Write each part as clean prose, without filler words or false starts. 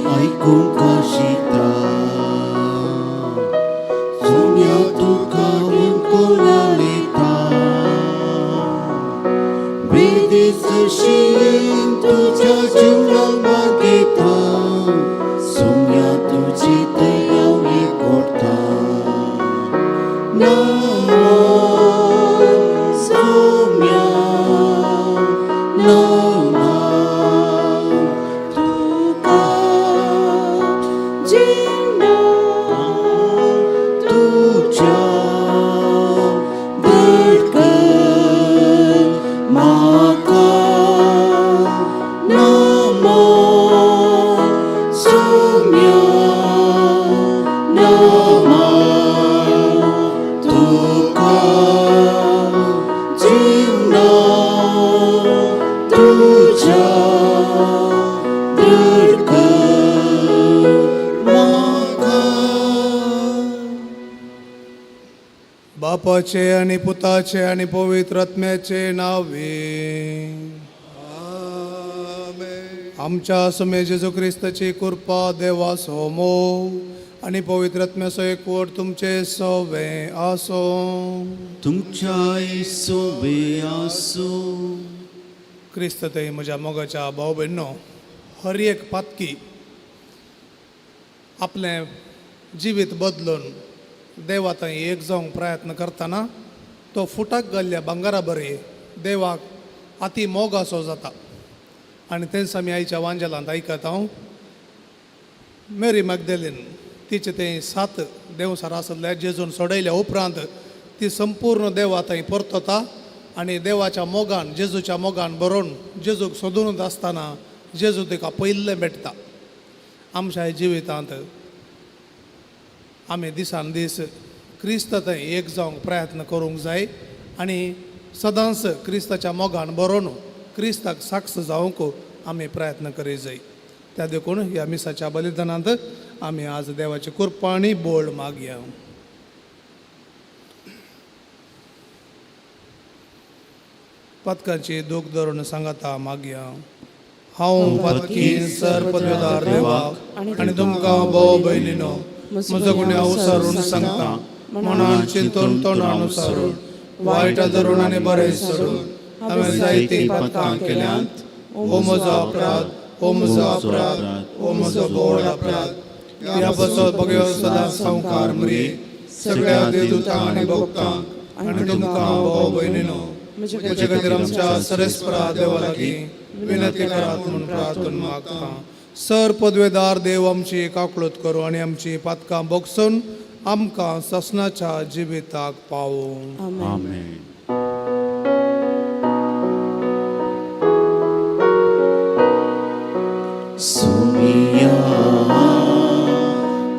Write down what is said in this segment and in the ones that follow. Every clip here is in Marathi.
ऐकूंक शिता सोम्या तुका उंकुलालिता बेदीस शीन तुझ्या जीवनाक मागीता सोम्या तुझी दयावी कोरता सोम्या बापाचे आणि पुताचे आणि पवित्र आत्म्याचे नावे आमच्या समे जेजू ख्रिस्ताची कृपा देवा सोमो आणि पवित्र आत्म्याचो एकवट तुमचे सवे आसो तुमच्या सोबे आसो. क्रिस्त ते म्हज्या मोगाच्या भाव भयणो हर एक पातकी आपलें जिवीत बदलून देवा थंय एक जावंक प्रयत्न करतना तो फुटाक घाल्ल्या भांगारा बरे देवाक अति मोग असो जाता. आनी तेच आमी आयच्या वांजेलांत आयकत हांव मेरी मॅगदलीन तिचे ते 7 देवसार आसले जेजून सोडयल्या उपरांत ती संपूर्ण देवा थंय परतता आनी देवाच्या मोगान जेजूच्या मोगान बरोवन जेजूक सोदूनच आसतना जेजू तिका पयल्ले भेटता. आमच्या जिवितांत आमी दिसान दीस क्रिस्त थंय एक जावंक प्रयत्न करूंक जाय आनी सदांच क्रिस्ताच्या मोगान बरोवन क्रिस्ताक साक्ष जावंक आमी प्रयत्न करीत जाय. त्या देखून ह्या मिसाच्या बलिदानांत आमी आज देवाची कृपा आनी बोळ मागया. पदकाची दूख धरून सांगता मागया. हांव पदकी सर पदवेदार देवाक आनी तुमकां भाव भयणीनो म्हजो गुन्यांव उसरून सांगता मनान चिंतून तोंडान उसरून वायट धरून आनी बरें सोडून हांवें जायतीं पदकां केल्यांत. हो म्हजो अपराध, हो म्हजो अपराध, हो म्हजो बोड अपराध. ह्या बसत बगयो सदांच संवकार मरी सगळ्या देवदूतांक आनी भक्तांक आनी तुमकां भाव भयणीनो म्हजे खातीर आमच्या सरेस्परा देवा लागीं विनंती करात म्हणून प्रार्थना मागता. सर पदवेदार देव आमची काकळूत करूं आनी आमची पदकां बोगसून आमकां ससनाच्या जिविताक पावूं. आमेन. सोमिया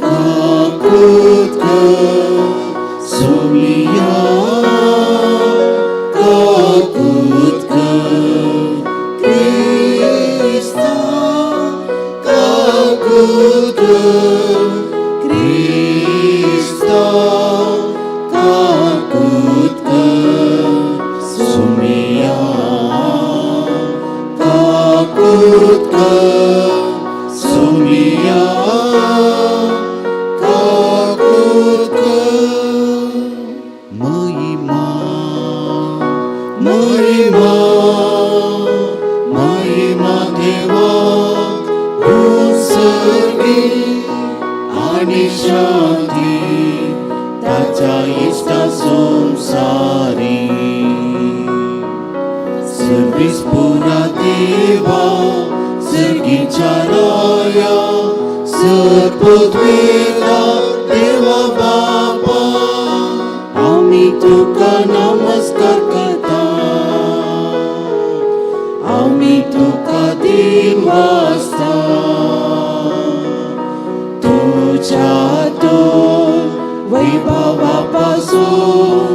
काकूत कर सोमिया काकूत कर क्रिस्ता काकूत कर क्रिस्ता काकूत कर सोमिया काकूत कर सोमिया काकूत कर. महिमा महिमा महिमा देवाक उत्सर्गी आनी शांती ताच्या इष्टा संसारी सर्वीस पुरा देवा सर्गीच्या राया सर्पद्वेला देवा बापा आमी तुका नमस्कार करता आमी तुका दिन वाजता तुझ्या तो वैभवा पासून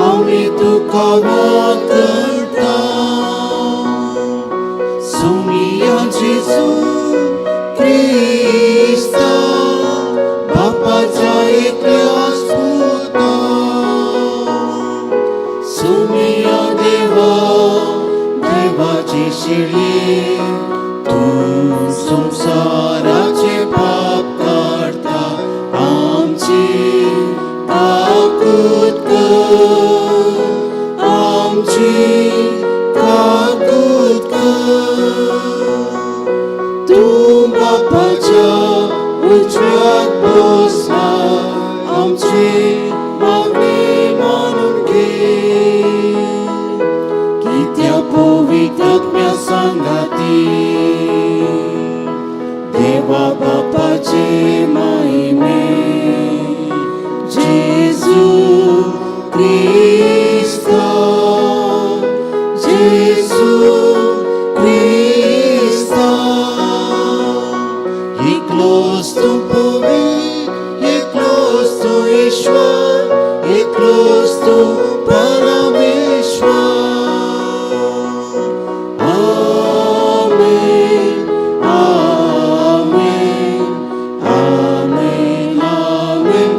आमी तुका वळखता. सोमिया जेजू क्रिस्ता बापाच्या एकल्या सुता सोमिया देवा देवाची शिडी तू संसाराचे कित्या पवित्रात्म्या सांगाती देवा बापाचे महिमे जेजू क्रिस्ता जेजू क्रिस्ता एकलोच तू पवित्र एकलोच तू ईश्वर एकलोच तू परमेश्वर आमेन आमेन आमेन आमेन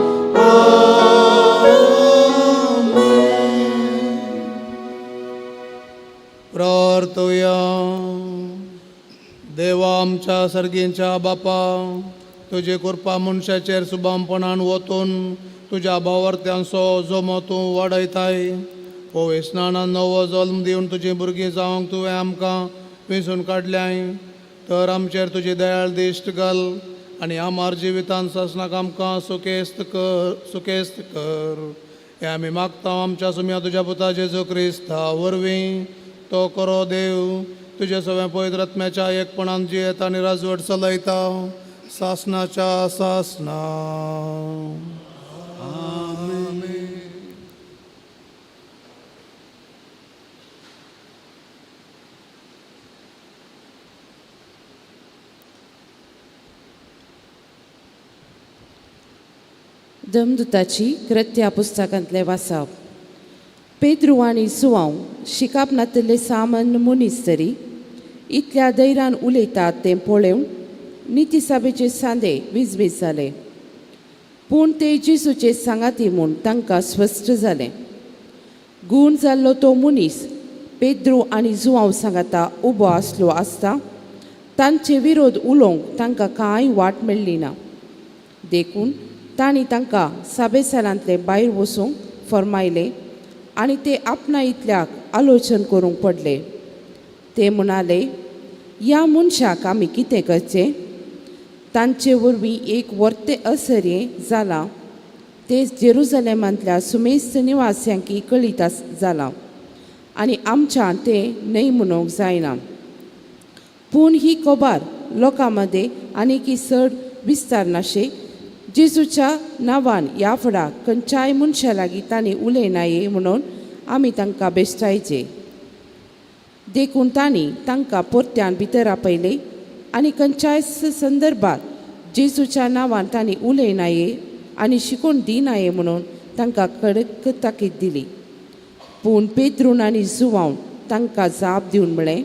आमेन प्रार्थया देवा आमच्या सर्गींच्या बापा तुझी कृपा मनशाचेर सुबामपणान वतून तुझ्या भावार्थ्यांचो जोमो तूं वाडयताय पवित्र स्नानान नवो जल्म दिवन तुजी भुरगीं जावंक तुवें आमकां वेंचून काडल्याय तर आमचेर तुजी दयाळ दिश्ट घाल आनी आमार जिवितान सासणाक आमकां सुखेस्त कर हें आमी मागता आमच्या सुम्या तुज्या पुता जेजू क्रिस्ता वरवीं तो करो देव तुजे सगळ्या पवित्र आत्म्याच्या एकपणान जियेता आनी राजवट चलयता सासणाच्या सासना दमदुताची कृत्या पुस्तकांतले वाचप पेद्रू आनी सुवांव शिकाप नातले सामान्य मनीस तरी इतल्या धैर्यान उलयतात तें पळोवन नितीसभेचे सांदे विजवीज जाले पूण ते जेजूचे सांगाती म्हूण तांकां स्पश्ट जालें गूण जाल्लो तो मनीस पेद्रू आनी जुवांव सांगाता उबो आसलो आसता तांचे विरोध उलोवंक तांकां कांय वाट मेळ्ळी ना देखून तांणी तांकां साबेसारांतले भायर वचूंक फर्मायले आनी ते आपणा इतल्याक आलोचन करूंक पडले ते म्हणाले ह्या मनशाक आमी कितें करचें तांचे वरवीं एक वर्ते असर्ये जाला ते जेरुजलेमांतल्या सुमेस्त निवास्यांकी कळीत जाला आनी आमच्यान तें न्हय म्हणूंक जायना पूण ही खबर लोकां मदें आनीक चड विस्तारनाशे जेजूच्या नांवान ह्या फुडां खंयच्याय मनशा लागीं तांणी उलयनाये म्हणून आमी तांकां बेश्टायचे देखून तांणी तांकां परत्यान भितर आपयले आनी खंयच्याय संदर्भात जेजूच्या नांवान तांणी उलयनाये आनी शिकून दिनाये म्हणून तांकां कडक ताकीद दिली पूण पेद्रून आनी जुवांव तांकां जाप दिवन म्हळें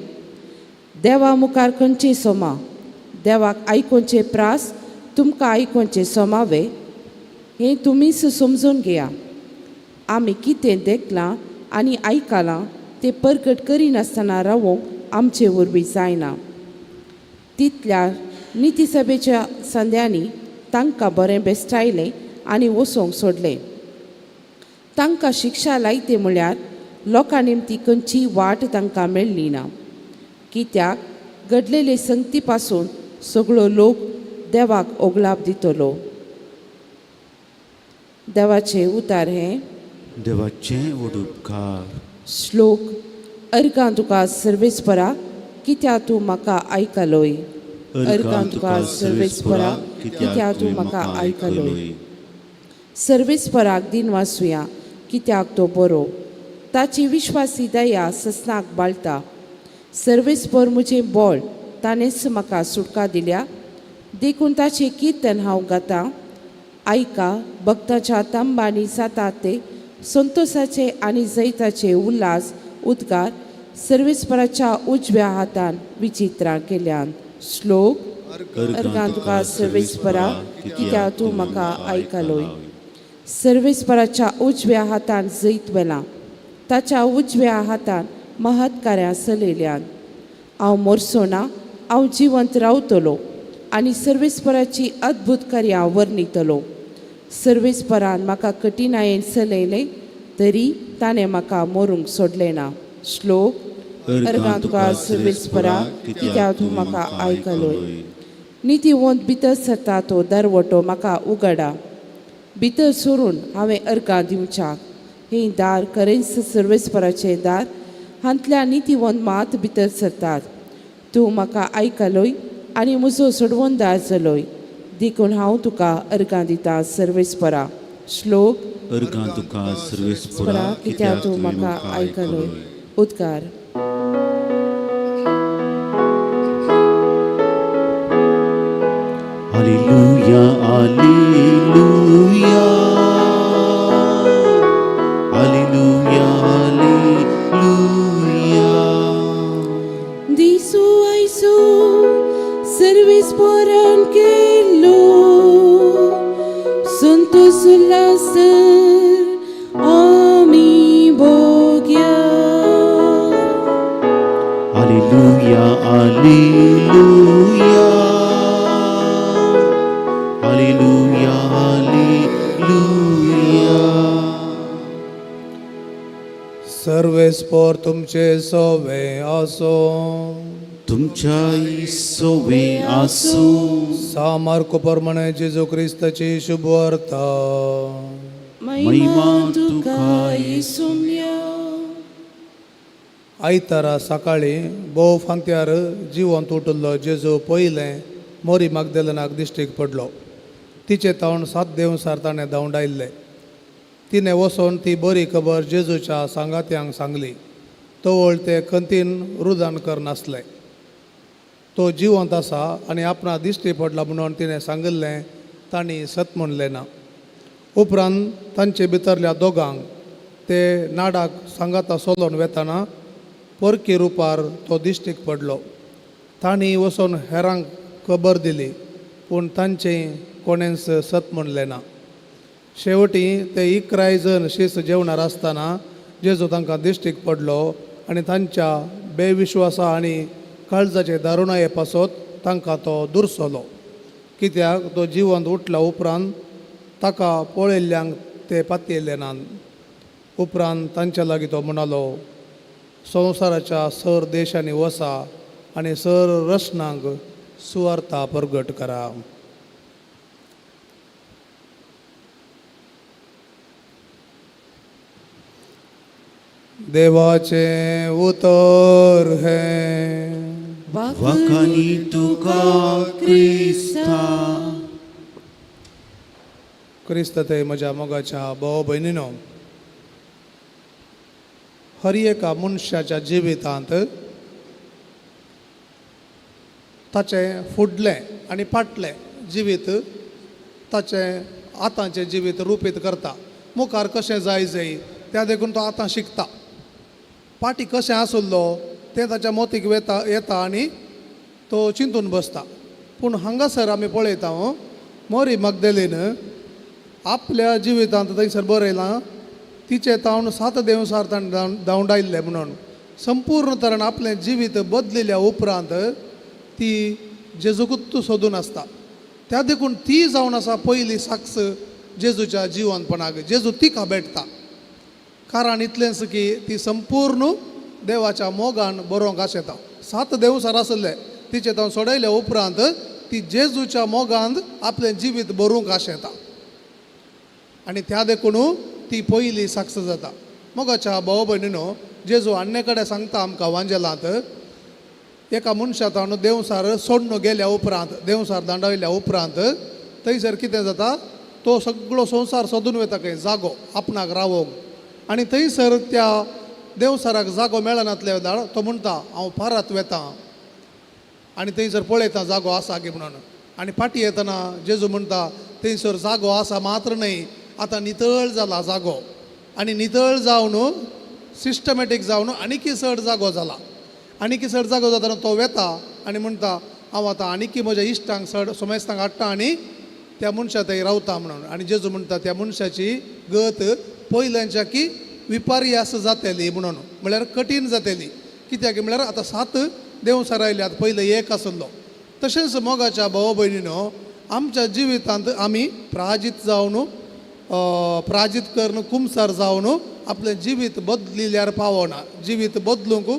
देवा मुखार खंयचे सोमा देवाक आयकोवचे प्रास तुमकां आयकोवचे सोमावे हें तुमीच समजून घेया आमी कितें देखलां आनी आयकलां तें परगट करिनासतना रावोंक आमचे वरवीं जायना तितल्या नितीसभेच्या संद्यांनी तांकां बरें बेश्टायलें आनी वचोंक सोडलें तांकां शिक्षा लायते म्हळ्यार लोकां निमती खंयची वाट तांकां मेळ्ळी ना कित्याक घडलेले संगती पासून सगळो लोक देवाक ओगलाप दितलो देवाचे उतार हें देवाचे उपकार श्लोक अर्गां तुका सर्वेस्परा कित्याक तूं म्हाका आयकलोय अर्गां तुका सर्वेस्परा कित्याक तूं म्हाका आयकलोय सर्वेस्पराक दिन वाचुया कित्याक तो बरो ताची विश्वासी दया ससनाक बाळटा सर्वेस्पर म्हजें बोळ ताणेंच म्हाका सुटका दिल्या देखून ताचें किर्तन हांव गातां आयका भक्ताच्या तांबानी जाता ते संतोषाचे आनी जैताचे उल्हास उद्गार सर्वेस्पराच्या उजव्या हातान विचित्रां केल्यान श्लोक अर्गां तुका सर्वेस्परा कित्याक तूं म्हाका आयकलोय सर्वेस्पराच्या उजव्या हातान जैत वेलां ताच्या उजव्या हातान महत्कार्यां चलयल्यान हांव मरचो ना हांव जिवंत रावतलो आनी सर्वेस्पराची अद्भुत कार्यां वर्णितलो सर्वेस्परान म्हाका कठिनायेन चलयलें तरी ताणें म्हाका मरूंक सोडलें ना श्लोक अर्गां तुका सर्वेस्परा कित्याक तूं म्हाका आयकलोय नितीवंत भितर सरता तो दरवटो म्हाका उगडा भितर सरून हांवें अर्गां दिवच्याक हे दार खरेंच सर्वेस्पराचें दार हांतल्या नितीवंत मात भितर सरतात. तूं म्हाका आयकलोय आनी म्हजो सोडवून दार चलोय. देखून हांव तुका अर्गां दिता सर्वेस्परा. श्लोक. अर्गां तुका सर्वेस्परा स्परा कित्याक तूं म्हाका आयकलोय. उद्गार. Hallelujah hallelujah hallelujah hallelujah. दिसू आयसू सर्वेस्परान केलो संतोष उल्हासर आमी भोग्या. Hallelujah hallelujah hallelujah hallelujah. सर्वेस्पर तुमचे सवे असो. तुमच्या सोवे आसो. सामार्क प्रमाणे जेजू ख्रिस्ताची शुभ वार्ता. महिमा तुका येसुम्या. आयतारा सकाळी भोव फांत्यार जिवंत उठिल्लो जेजू पयलें मोरी मागदलेनाक दिश्टीक पडलो. तिचे तोंड 7 देंवसार ताणें धांवडायल्लें. तिणें वचोन ती बरी खबर जेजूच्या सांगात्यांक सांगली. तवळ ते खंतीन रुदान करनासले. तो जिवंत आसा आनी आपणा दिश्टी पडला म्हणून तिणें सांगिल्लें तांणी सत म्हणलें ना. उपरांत तांचे भितरल्या दोगांक ते नाडाक सांगाता सोलोवन वेताना परकी रुपार तो दिश्टीक पडलो. तांणी वचोन हेरांक खबर दिली पूण तांचें कोणेंच सत म्हणलें ना. शेवटी ते 11 जण शीस जेवणार आसतना जेजू तांकां दिश्टीक पडलो आनी तांच्या बेविश्वासा आनी काळजाचे दारुणाये पासत तांकां तो दुर्सलो. कित्याक तो जिवंत उठला उपरांत ताका पळयल्ल्यांक ते पातयेल्ले नात. उपरांत तांच्या लागीं तो म्हणलो, संवसाराच्या सर देशांनी वसा आनी सर रस्नांक सुवार्ता प्रगट करा. देवाचे उतर है. वाखानी तुका क्रिस्ता. क्रिस्त ते म्हज्या मोगाच्या भाव भयणीनो, हर एका मनशाच्या जिवितांत ताचें फुडलें आनी फाटलें जिवीत ताचें आतांचें जिवीत रुपीत करता. मुखार कशें जाय त्या देखून तो आतां शिकता. फाटीं कशें आसुल्लो तें ताच्या मोतीक येता आनी तो चिंतून बसता. पूण हांगासर आमी पळयता मोरी मगदलीन आपल्या जिवितांत थंयसर बरयलां तिचे तावन 7 देंवसार ताणें धांवडायल्ले म्हणून. संपूर्ण तरेन आपलें जिवीत बदलिल्ल्या उपरांत ती जेजूकुच सोदून आसता. त्या देखून ती जावन आसा पयली साक्ष जेजूच्या जिवंतपणाक. जेजू तिका भेटता. कारण इतलेंच की ती संपूर्ण देवाच्या मोगान बरोवंक आशेता. 7 देंवसार आसले तिचे तावन सोडयल्या उपरांत ती जेजूच्या मोगांत आपलें जिवीत बरोवंक आशेता आनी त्या देखून ती पयली साक्ष जाता. मोगाच्या भाव भयणीनो, जेजू आन्ने कडेन सांगता आमकां वांजेलांत, एका मनशा तावन देंवसार सोडून गेल्या उपरांत, देंवसार दांडयल्या उपरांत थंयसर कितें जाता, तो सगळो संवसार सोदून वता खंय जागो आपणाक रावोंक. आनी थंयसर त्या देंवसाराक जागो मेळनातले वेळार तो म्हणटा हांव फारात वेतां आनी थंयसर पळयता जागो आसा गे म्हणून. आनी फाटीं येतना जेजू म्हणटा थंयसर जागो आसा मात्र न्हय, आतां नितळ जाला जागो. आनी नितळ जावन सिस्टमॅटीक जावन आनीक चड जागो जाला. आनीक चड जागो जाताना तो वेता आनी म्हणटा हांव आतां आनीक म्हज्या इश्टांक चड सोमेस्तांक हाडटा आनी त्या मनशा थंय रावता म्हणून. आनी जेजू म्हणटा त्या मनशाची गत पयल्यांच्या की विपर्यास जातली म्हणून, म्हळ्यार कठीण जातली. कित्याक म्हळ्यार आतां 7 देंवसार आयल्यात, पयले एक आसलो. तशेंच मोगाच्या भाव भयणीनो, आमच्या जिवितांत आमी प्राजीत जावन प्राजीत करून कुमसार जावन आपलें जिवीत बदलिल्यार पावना. जिवीत बदलूंक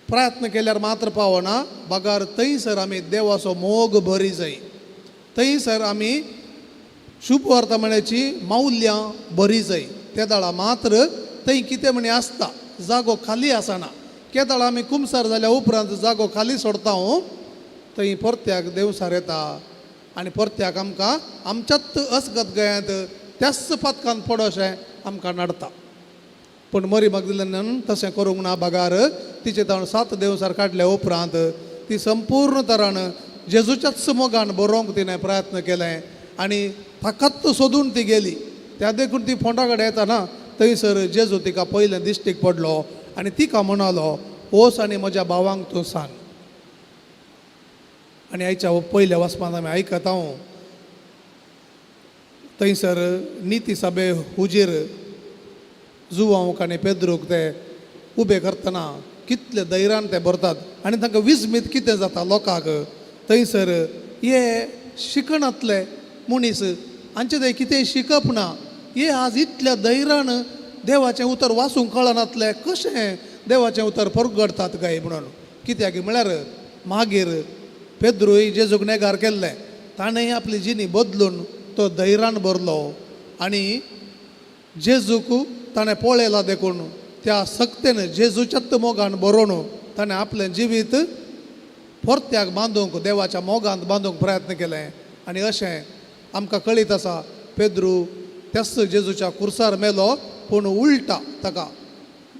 प्रयत्न केल्यार मात्र पावना. बागार थंयसर आमी देवाचो मोग भरी जाय. थंयसर आमी शुभ वर्तमानाची मौल्यां बरी जाय. त्या दाळा मात्र थंय कितें म्हणे आसता जागो खाली आसना. केदाळ आमी कुमसार जाल्या उपरांत जागो खाली सोडता थंय परत्याक देवसार येता आनी परत्याक आमकां आमच्याच असगत गयांत त्याच पथकान पडोशें आमकां नडता. पूण मरी मगदलेनान तशें करूंक ना. बागार तिचे ताण 7 देवसार काडल्या उपरांत ती संपूर्ण तरान जेजूच्याच मोगान बरोवंक तिणें प्रयत्न केलें आनी ताकाच सोदून ती गेली. त्या देखून ती फोंडा कडेन येताना थंयसर जेजू तिका पयलें दिश्टीक पडलो आनी तिका म्हणलो वच आनी म्हज्या भावांक तूं सांग. आनी आयच्या पयल्या वचपांत आमी आयकता थंयसर निती सभे हुजीर जुवांक आनी पेद्रूक ते उबे करतना कितले धैर्यान ते भरतात आनी तांकां विस्मीत कितें जाता लोकांक. थंयसर हे शिकणातले मनीस हांचे थंय कितें शिकप ना. हे आज इतल्या धैर्यान देवाचें उतर वाचूंक कळनातले कशें देवाचें उतर परगडतात काय म्हणून. कित्याक म्हळ्यार मागीर पेद्रूय जेजूक नेगार केल्लें ताणें आपली जिणी बदलून तो धैर्यान भरलो आनी जेजूक ताणें पळयला देखून त्या सक्तेन जेजूच्याच मोगान बरोवन ताणें आपलें जिवीत परत्याक बांदूंक देवाच्या मोगांत बांदूंक प्रयत्न केलें. आनी अशें आमकां कळीत आसा पेद्रू त्याच जेजूच्या कुर्सार मेलो पूण उलटा ताका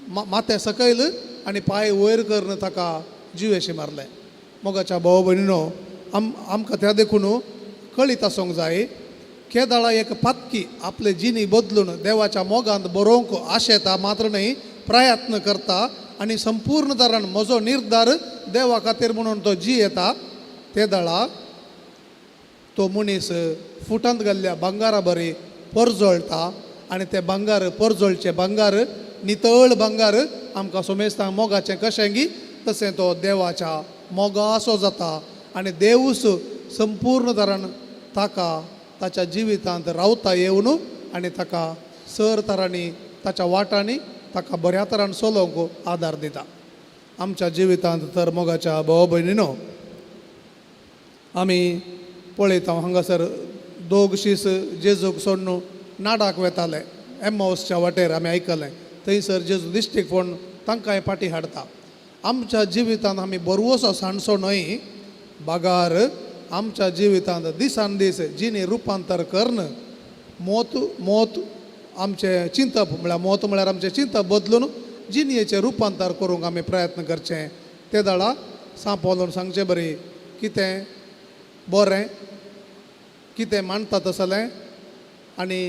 माथे सकयल आनी पांय वयर करून ताका जिवेशी मारले. मोगाच्या भाव भयणीनो आमकां त्या देखून कळीत आसूंक जाय केदाळा एक पातकी आपले जिणी बदलून देवाच्या मोगांत बरोवंक आशेता मात्र न्ही प्रयत्न करता आनी संपूर्ण तरान म्हजो निर्धार देवा खातीर म्हणून तो जी येता. केदाळा तो मनीस फुटांत घाल्ल्या भांगारा बरी परजळटा आनी ते भांगार परजळचे भांगार नितळ भांगार आमकां सोमेस्तां मोगाचें कशें गी तशें तो देवाच्या मोगासो जाता आनी देवूस संपूर्ण तरान ताका ताच्या जिवितांत रावता येवन आनी ताका सर तरांनी ताच्या वाटांनी ताका बऱ्या तरान चलोवंक आदार दिता. आमच्या जिवितांत तर मोगाच्या भाव भयणीनो आमी पळयता हांगासर दोगशीस जेजूक सोडून नाडाक वेताले एम्माउसच्या वाटेर आमी आयकलें. थंयसर जेजू दिश्टीक पडून तांकांय फाटी हाडटा. आमच्या जिवितांत आमी बरवसो सांडसो न्हय बागार आमच्या जिवितांत दिसान दीस जिणी रुपांतर करन मोत आमचें चिंतप म्हळ्यार आमचें चिंतप बदलून जिणयेचें रुपांतर करूंक आमी प्रयत्न करचें. ते दाळा सांपोलोवन सांगचें बरी कितें बरें कितें मांडटा तसलें आनी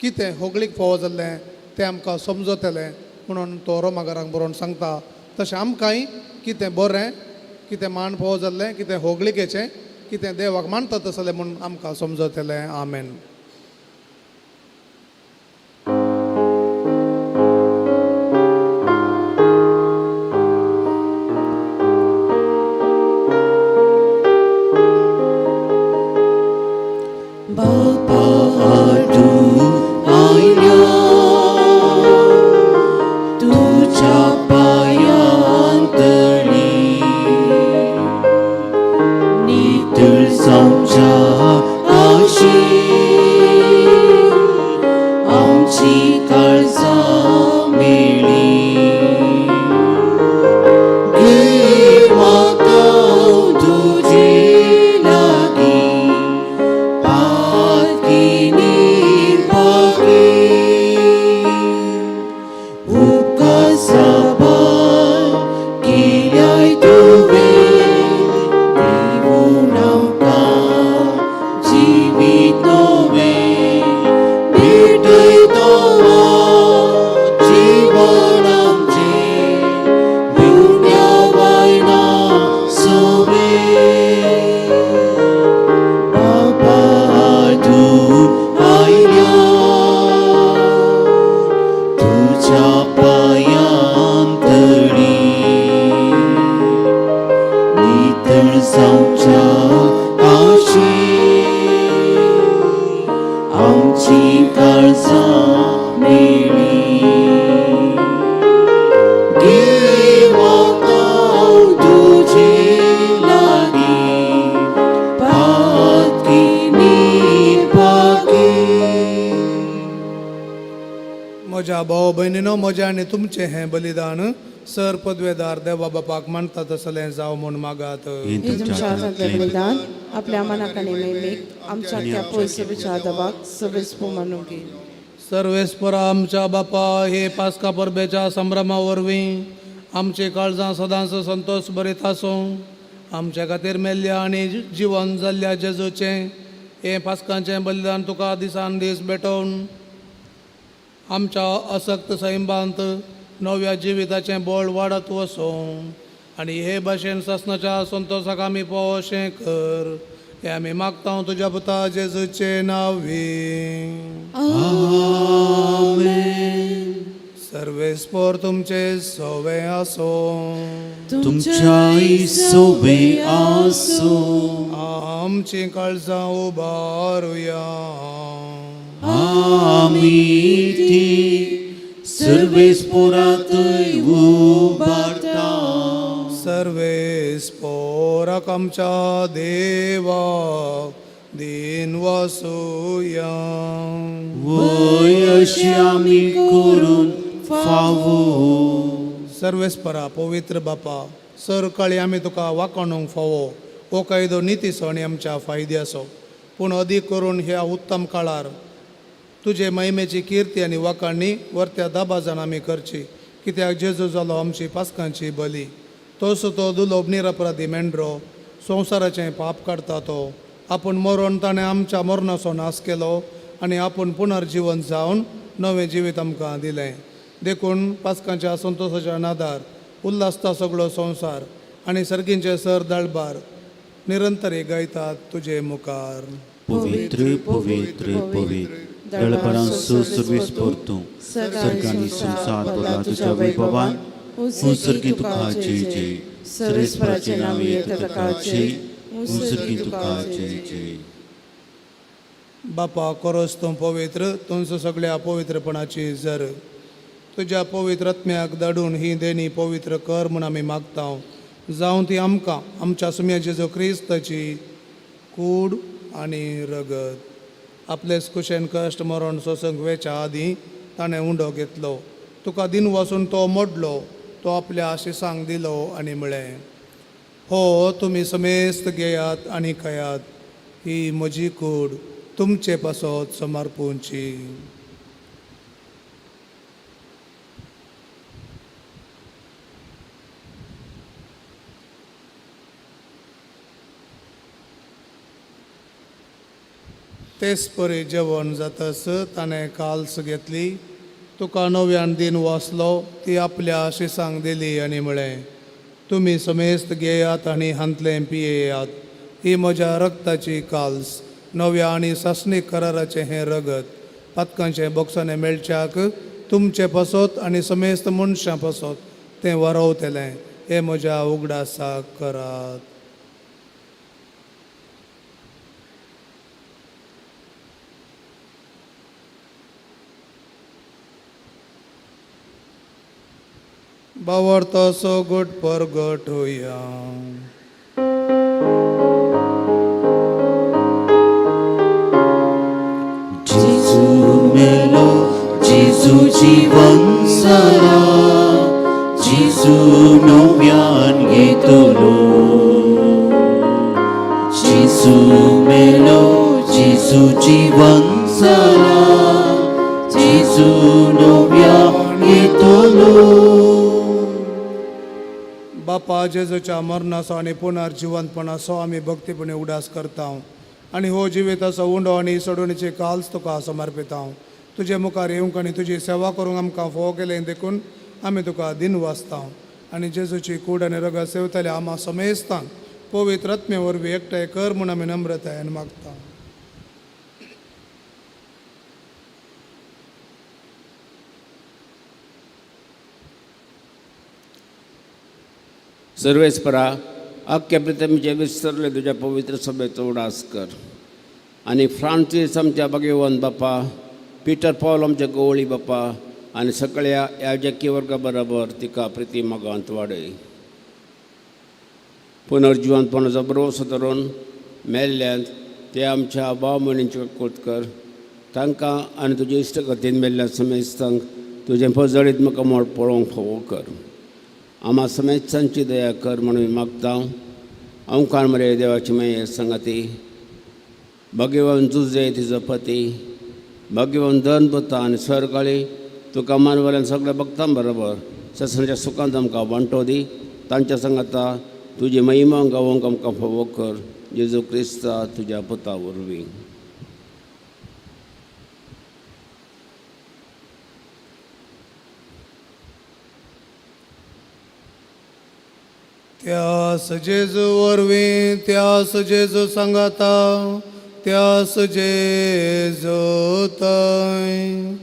कितें होगळीक फोव जाल्लें तें आमकां समजतलें म्हणून तो रोमाकारांक बरोवन सांगता. तशें आमकांय कितें बरें कितें मान फोव जाल्लें कितें होगळिकेचें कितें देवाक मानता तसलें म्हणून आमकां समजतलें. आमेन. Nitul samja ashi म्हज्या भाव भयणीनो, म्हजें आनी तुमचें हें बलिदान सर पदवेदार देवा बापाक मानता तसलें जावं म्हूण मागात. हे हे तुमच्या हातांतलें बलिदान आपल्या मनाक आनी मेमेक आमच्या त्या पयसुबीच्या दबाक सवेस्पो मानून घे. सर्वेस्परा आमच्या बापा, हे पास्का परबेच्या संभ्रमा वरवीं आमची काळजां सदांच संतोष भरीत आसूं. आमच्या खातीर मेल्ल्या आनी जिवन जाल्ल्या जेजूचें हे पास्काचें बलिदान तुका दिसान दीस भेटोवन आमच्या असक्त सैमांत नव्या जिविताचें बळ वाडत वचूं आनी हे भाशेन ससनाच्या संतोशाक आमी पावो अशें कर. हे आमी मागता तुज्या पुता जेजूचे नांवी. सर्वेस्पोर तुमचे सवे आसूं. तुमच्याही सोबे आसो. आमची काळजां उबारुया. आमी ती सर्वेस्पोरांतय उबारता. सर्वेस्पोराक आमच्या देवा दिन वासुया. वय अशी आमी करून फावो. सर्वेस्परा पवित्र बापा, सर काळी आमी तुका वाकोणूंक फावो. हो कायदो नितीसो आनी आमच्या फायदे आसो. पूण अदीक करून ह्या उत्तम काळार तुजे महिमेची कीर्ती आनी वाखाणणी वर्त्या दाबाजान आमी करची. कित्याक जेजू जालो आमची पास्कांची बली. तोच तो दुलोब निरपराधी मेंढरो, संवसाराचें पाप काडटा तो. आपूण मरून ताणें आमच्या मरणाचो नाश केलो आनी आपूण पुनर्जीवन जावन नवें जिवीत आमकां दिलें. देखून पास्कांच्या संतोशाच्या नादार उल्हासता सगळो संवसार आनी सर्गींचे सर दळबार निरंतरी गायतात तुजे मुखार. पवित्र पवित्र पवित्र दळपणांचो सर्वेस्पोर तूं. सर्गांनी संसार भरला तुज्या वैभवान. सर्गी तुका जय जय. सर्वेस्पराचे नांवे येता ताका जय. सर्गी तुका जय जय. बापा कोरोस तूं पवित्र, तुमचो सगळ्या पवित्रपणाची जर तुज्या पवित्र आत्म्याक धाडून ही देणी पवित्र कर म्हूण आमी मागता. जावं ती आमकां आमच्या सुम्या जेजू क्रिस्ताची कूड आनी रगत. आपलेच कुशेन कश्ट मरण सोसूंक वेच्या आदीं ताणें उंडो घेतलो. तुका दिन वचून तो मोडलो. तो आपल्या आशिसांक दिलो आनी म्हळें, हो तुमी समेस्त घेयात आनी खायात. ही म्हजी कूड तुमचे पासत समर्पूंची. तेच परी जेवण जातस ताणें काल्स घेतली. तुका नव्यान दिन वाचलो. ती आपल्या आशिसांक दिली आनी म्हळें, तुमी समेस्त घेयात आनी हांतलें पियेयात. ही म्हज्या रक्ताची काल्स, नव्या आनी सासणीक कराराचें हें रगत. पातकांचें बोक्साने मेळच्याक तुमचे पासत आनी समेस्त मनशां पासत तें वारवतलें. हें म्हज्या उगडासाक करात. बावरतो सो गोट परगट होया. जेजू मेलो, जेजू जीवन जाला. जेजू नव्यान येतलो. जेजू मेलो, जेजू जीवन जाला. जेजू नव्यान येतलो. बापा जेजूच्या मरणाचो आनी पुनर्जिवंतपणाचो आमी भक्तीपणे उडास करता. आनी हो जिविताचो उंडो आनी सोडणीची काल्स तुका समर्पिता. तुजे मुखार येवंक आनी तुजी सेवा करूंक आमकां फोव केलें देखून आमी तुका दिन वाचता. आनी जेजूची कूड आनी रगत सेवतले आम्हा समेस्तांक पवित्र आत्मे वरवीं एकठांय कर म्हूण आमी नम्रतायेन मागता. सर्वेस्परा अख्ख्या प्रितमेचे विस्तरले तुझ्या पवित्र सभेचो उडास कर. आनी फ्रांसीस आमच्या भगवान बापा, पिटर पॉल आमच्या गवळी बापा आनी सगळ्या याजकी वर्गा बरोबर तिका प्रिती मोगांत वाडय. पुनर्जिवंतपणाचो भरवसो धरून मेल्ल्यात ते आमच्या भाव मणींचे कोत कर. तांकां आनी तुजे इश्ट गतीन मेल्ल्या समेस्तांक तुजें पजळीत म्हाका मोड पळोवंक फोव कर. आम्हा समेतसांची दया कर म्हणून मी मागता. ओंकार मरे देवाची माये संगती, भगवान जुजे तिजो पती, भगवान दनपता आनी सरकाळी तुका मानवऱ्यान सगळ्या भक्तां बरोबर ससनाच्या सुखांत आमकां वांटो दी. तांच्या सांगाता तुजी महिमा गावोंक आमकां फोव कर. जेजू क्रिस्ता तुज्या पुता वरवीं. त्यास जेजू वरवीं, त्यास जेजू सांगाता, त्यास जेजू तय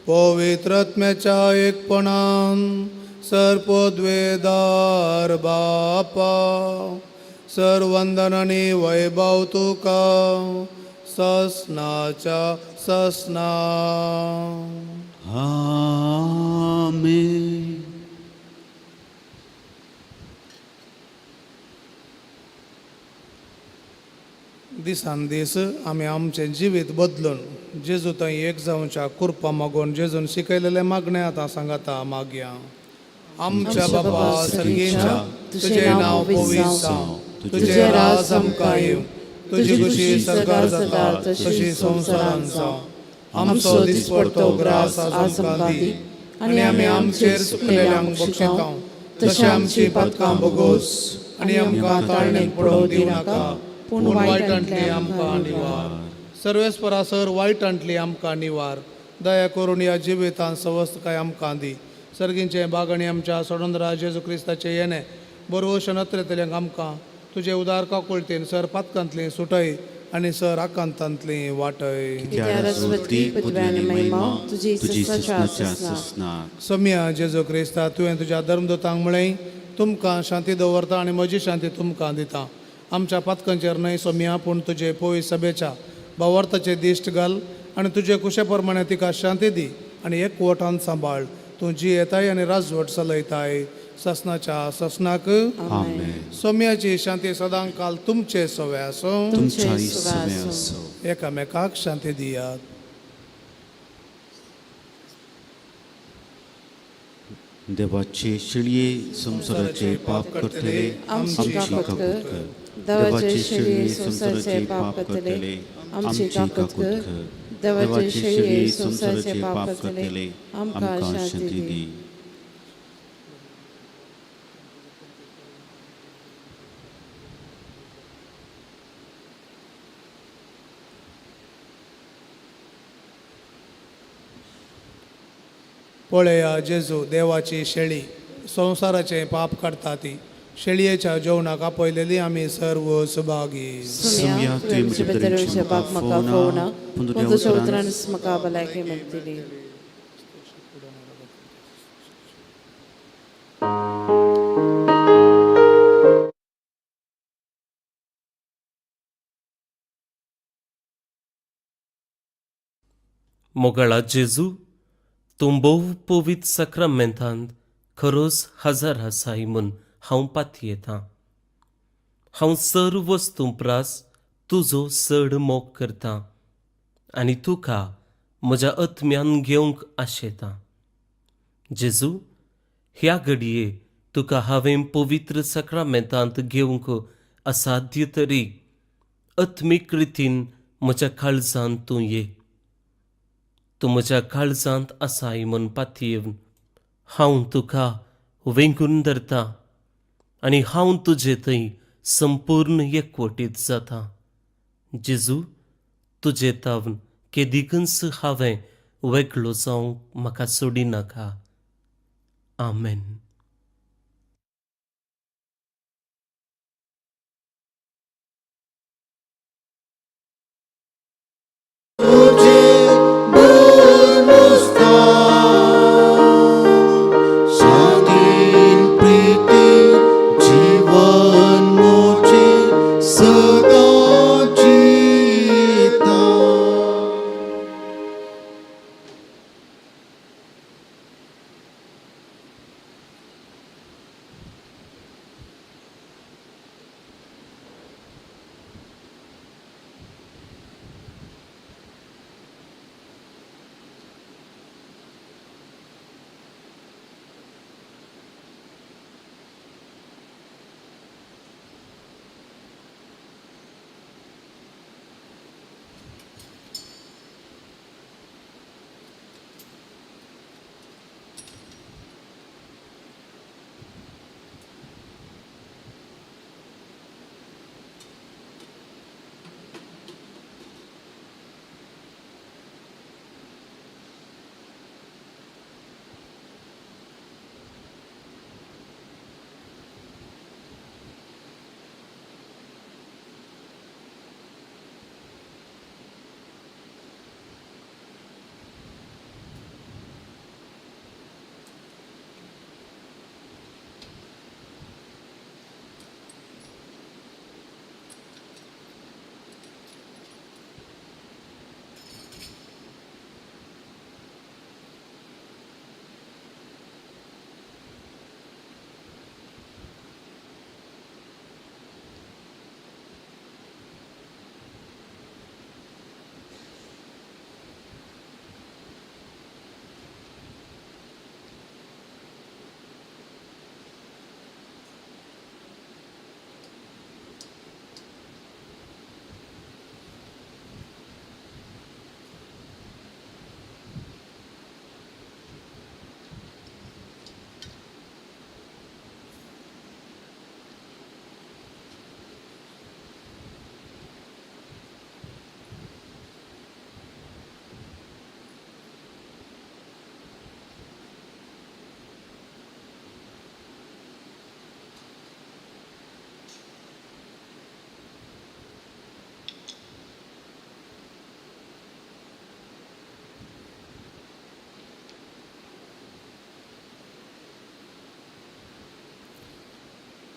पवित्र आत्म्याच्या एकपणान सर्वोद्वेदार बापा सर्वंदन आणि वैभव तुका ससनाच्या ससना. आमेन. दिसान दीस आमी आमचें जिवीत बदलून जेजू थंय एक जावच्या कृपा मागून जेजून शिकयलेले मागणे आतां सांगाता मागया. आमच्या बापा सर्गेच्या तुझे नांव पवित्र जावं, तुझे राज आमकां येवं, तुजी खुशी सरकार जाता तशी संवसारांत जावं. आमचो दिसपडतो ग्रास आज आमकां दी, आनी आमी आमचेर चुकलेल्यांक बक्षिता तशें आमची पातकां भोगोस, आनी आमकां ताळणेक पडोवंक दिनाका पूण वायटांतली आमकां निवार. सर्वेस्परासर वायटांतली आमकां निवार. दया करून ह्या जिवितांत सवस्थकाय आमकां दी. सर्गींचे बागणी आमच्या सोडून जेजू क्रिस्ताचे येणे बरोवशे नत्रेतल्यांक आमकां तुजे उदार काकुळतेन सर पातकांतली सुटय आनी सर आकांतांतली वाटय. सम्या जेजू क्रिस्ता तुवें तुज्या धर्मदूतांक म्हळें तुमकां शांती दवरता आनी म्हजी शांती तुमकां दिता. आमच्या पातकांचेर न्हय सोम्या पूण तुजे पवित्र सभेच्या भावार्थाचे दिश्ट घाल आनी तुजे कुशे प्रमाणे तिका शांती दी आनी एकवटान सांबाळ. तूं जी येताय आनी राजवट चलयताय ससनाच्या ससनाक. सोम्याची शांती सदां काल तुमचे सवे आसूं. एकामेकाक शांती दियात. देवाचे शिळये संसाराचे पाप करतले आमची काकूट कर. देवाचे शिळये संसाराचे पाप करतले आमची काकूट कर. देवाचे शिळये संसाराचे पाप करतले आमकां शांती दी. पळया जेजू देवाची शेळी संसाराचे पाप काडटा ती शेळयेच्या जेवणाक आपयलेली आमी सर्व सुभागी. सुम्या तुवें म्हजे भितरचे पाप म्हाका फोवना पूण तुज्या उतरान म्हाका भलायकी मेळटली. मोगळा जेजू तूं भोव पवित्र सक्रामेंतांत खरोच हजर आसाय म्हूण हांव पातयेतां. हांव सर्व वस्तू प्रास तुजो चड मोग करतां आनी तुका म्हज्या आत्म्यान घेवंक आशेतां. जेजू ह्या घडये तुका हांवें पवित्र सक्रामेंतांत घेवंक असाध्य तरी आत्मीक रितीन म्हज्या काळजांत तूं ये. तूं म्हज्या काळजांत आसाय म्हूण पातयेवन हांव तुका वेंगून धरतां आनी हांव तुजे थंय संपूर्ण एकवटीत जाता. जेजू तुजे तावन केदिकच हांवें वेगळो जावंक म्हाका सोडिनाका. आमेन.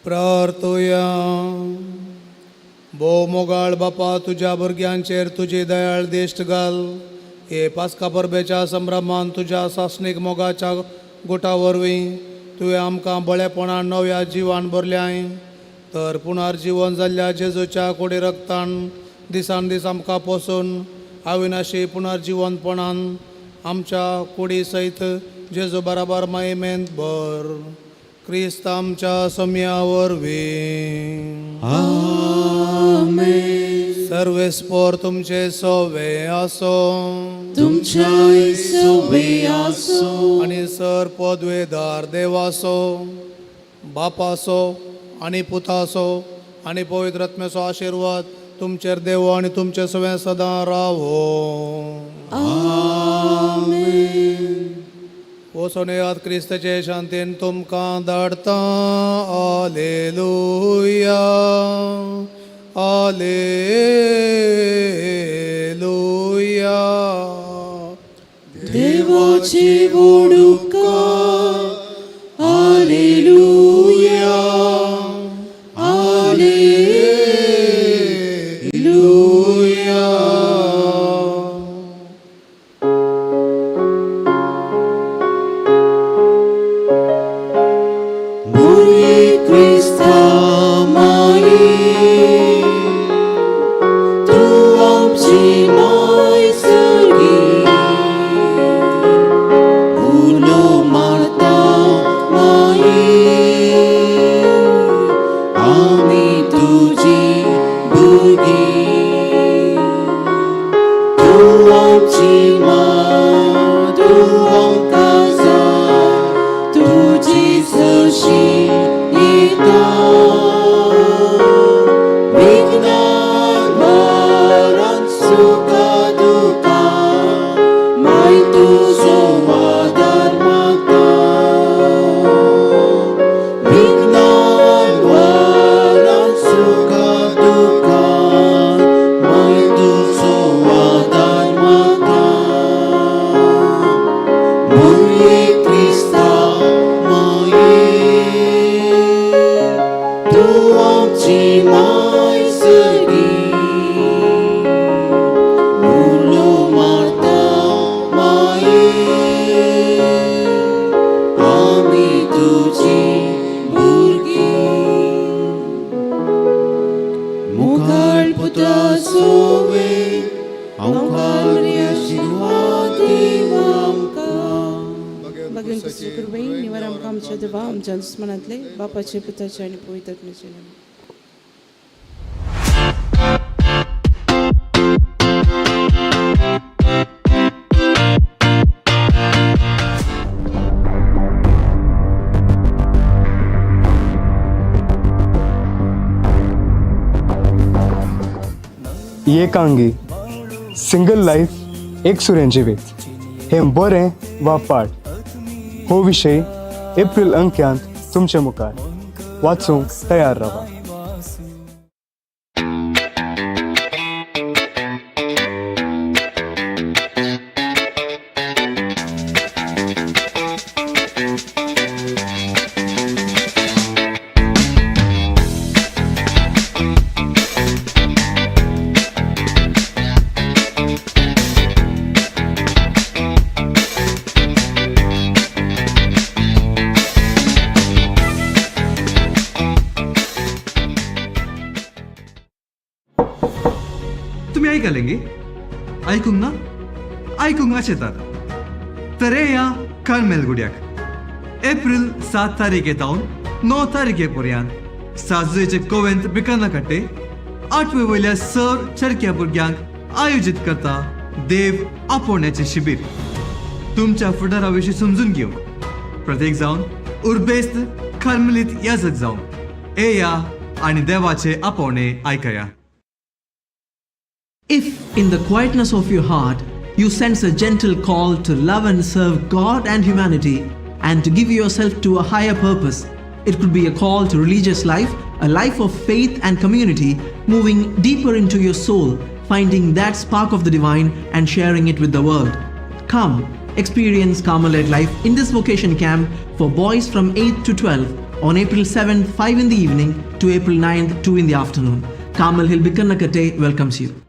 प्रार्थुया. भोव मोगाळ बापा, तुझ्या भुरग्यांचेर तुजी दयाळ दिश्ट घाल. हे पास्का परबेच्या संभ्रमान तुझ्या सासणीक मोगाच्या गुटा वरवीं तुवें आमकां बळेपणान नव्या जिवान भरल्याय. तर पुनर्जीवन जाल्ल्या जेजूच्या कोडी रक्तान दिसान दीस आमकां पोसून अविनाशी पुनर्जीवनपणान आमच्या कुडी सयत जेजू बराबर महिमेंत भर. क्रिस्त आमच्या सम्या वरवीं. आमेन. सर्वेस्पोर तुमचे सोवे आसो. तुमच्या सोबे आसो. आणि सर पदवेदार देवासो, बापासो आणि पुतासो आणि पवित्र आत्म्याचो आशीर्वाद तुमचेर देवो आणि तुमचे सगळे सदां रावो. आमेन. वसोनेयात क्रिस्ताचे शांतीन तुमकां धाडता. Hallelujah, hallelujah. देवाचे गोड उपकार. Hallelujah, hallelujah. Murie Christa Mai, Tu amci mai segi, Ulo Marta Mai, Ami tuji bugi, Tu amci mai, Tu angkasa, tuji sashi ita. Vignan maran suka duka, mai tu sowadar mata. Vignan maran suka duka, mai tu sowadar mata. Murie Krista mai, Tu amci mai segi, Ulo Marta mai, Ami tuji burgi. Mukhal putra sowe, Aukal riashirwadi amka. बघून पुस्तक कृपे निवार आमकां आमच्या देवा आमच्या दुस्मनांतले बापाचे पुताचे आणि पवित्र आत्म्याचे नाम. एकांगी सिंगल लाईफ एक सुरें जिवीत हे बरें वा पाठ हो विशय एप्रिल अंक्यांत तुमचे मुखार वाचूंक तयार रावा. तुम्ही ऐकालेंगे ऐकूंक ना ऐकूंक शेतात तर या कार्मेलगुड्याक एप्रिल 7 तारीखे तावन 9 तारीखे पर्यंत साजुयेचे कोवेंत बिकाना कट्टे 8वे वयल्या सर चरक्या भुरग्यांक आयोजीत करता देव आपोवण्याचे शिबीर. तुमच्या फुडाराविशीं समजून घेवंक प्रत्येक जावन उर्बेस्त कार्मेलीत याजक जावन येया आणि देवाचे आपोवणे आयकया. If in the quietness of your heart you sense a gentle call to love and serve God and humanity and to give yourself to a higher purpose, it could be a call to religious life, a life of faith and community, moving deeper into your soul, finding that spark of the divine and sharing it with the world. Come, experience Carmelite life in this vocation camp for boys from 8 to 12 On April 7th, 5 in the evening to April 9th, 2 in the afternoon. Carmel Hill Bikkarnakate welcomes you.